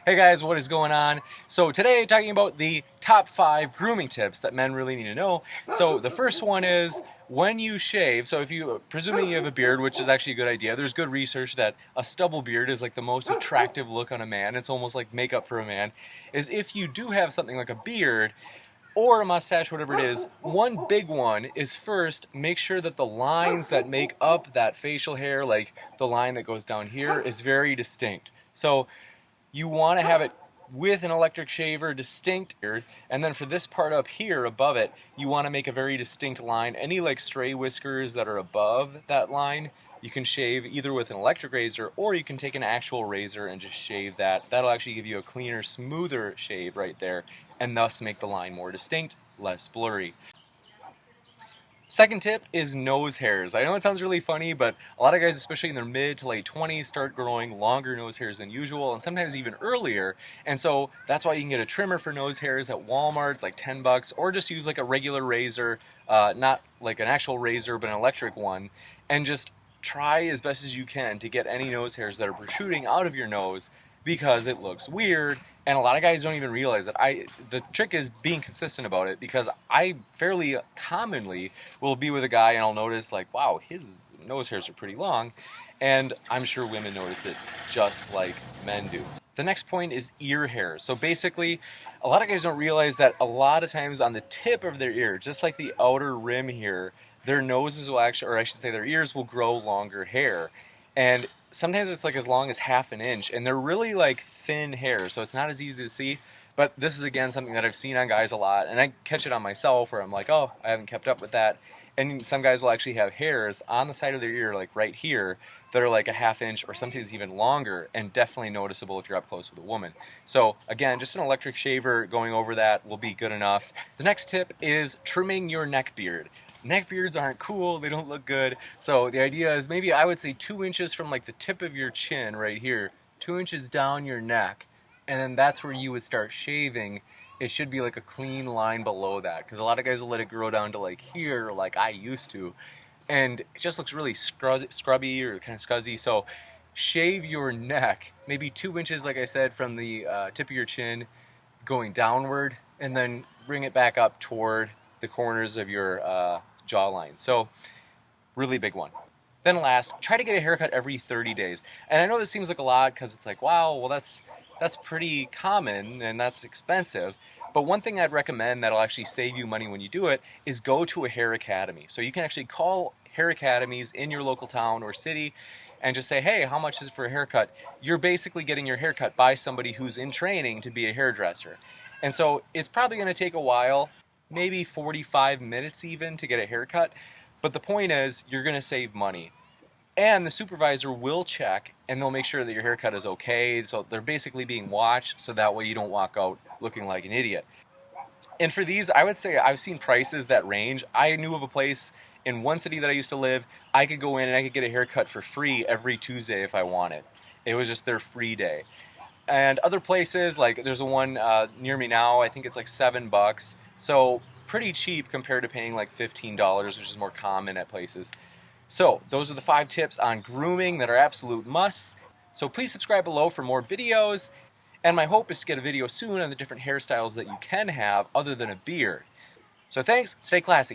Hey guys, what is going on? So today talking about the top 5 grooming tips that men really need to know. So the first one is when you shave, so if you, presuming you have a beard, which is actually a good idea, there's good research that a stubble beard is like the most attractive look on a man. It's almost like makeup for a man. Is if you do have something like a beard or a mustache, whatever it is, one big one is first make sure that the lines that make up that facial hair, like the line that goes down here, is very distinct. So you want to have it with an electric shaver, distinct, and then for this part up here above it, you want to make a very distinct line. Any like stray whiskers that are above that line, you can shave either with an electric razor or you can take an actual razor and just shave that. That'll actually give you a cleaner, smoother shave right there and thus make the line more distinct, less blurry. Second tip is nose hairs. I know it sounds really funny, but a lot of guys, especially in their mid to late 20s, start growing longer nose hairs than usual and sometimes even earlier. And so that's why you can get a trimmer for nose hairs at Walmart. It's like 10 bucks, or just use like a regular razor, not like an actual razor, but an electric one, and just try as best as you can to get any nose hairs that are protruding out of your nose because it looks weird. And a lot of guys don't even realize that. The trick is being consistent about it, because I fairly commonly will be with a guy and I'll notice like, wow, his nose hairs are pretty long, and I'm sure women notice it just like men do. The next point is ear hair. So basically, a lot of guys don't realize that a lot of times on the tip of their ear, just like the outer rim here, their noses will actually, or I should say their ears will grow longer hair. And sometimes it's like as long as half an inch, and they're really like thin hair, so it's not as easy to see. But this is again something that I've seen on guys a lot, and I catch it on myself where I'm like, oh, I haven't kept up with that. And some guys will actually have hairs on the side of their ear, like right here, that are like a half inch or sometimes even longer, and definitely noticeable if you're up close with a woman. So again, just an electric shaver going over that will be good enough. The next tip is trimming your neck beard. Neck beards aren't cool, they don't look good. So the idea is maybe I would say 2 inches from like the tip of your chin right here, 2 inches down your neck, and then that's where you would start shaving. It should be like a clean line below that, because a lot of guys will let it grow down to like here, like I used to, and it just looks really scrubby or kind of scuzzy. So shave your neck, maybe 2 inches, like I said, from the tip of your chin going downward, and then bring it back up toward the corners of your jawline. So really big one. Then last, try to get a haircut every 30 days. And I know this seems like a lot because it's like, wow, well that's pretty common and that's expensive. But one thing I'd recommend that'll actually save you money when you do it is go to a hair academy. So you can actually call hair academies in your local town or city and just say, hey, how much is it for a haircut? You're basically getting your haircut by somebody who's in training to be a hairdresser. And so it's probably going to take a while, maybe 45 minutes even, to get a haircut. But the point is, you're going to save money. And the supervisor will check and they'll make sure that your haircut is okay. So they're basically being watched, so that way you don't walk out looking like an idiot. And for these, I would say I've seen prices that range. I knew of a place in one city that I used to live. I could go in and I could get a haircut for free every Tuesday if I wanted. It was just their free day. And other places, like there's a one near me now, I think it's like $7. So pretty cheap compared to paying like $15, which is more common at places. So those are the 5 tips on grooming that are absolute musts. So please subscribe below for more videos. And my hope is to get a video soon on the different hairstyles that you can have other than a beard. So thanks, stay classy.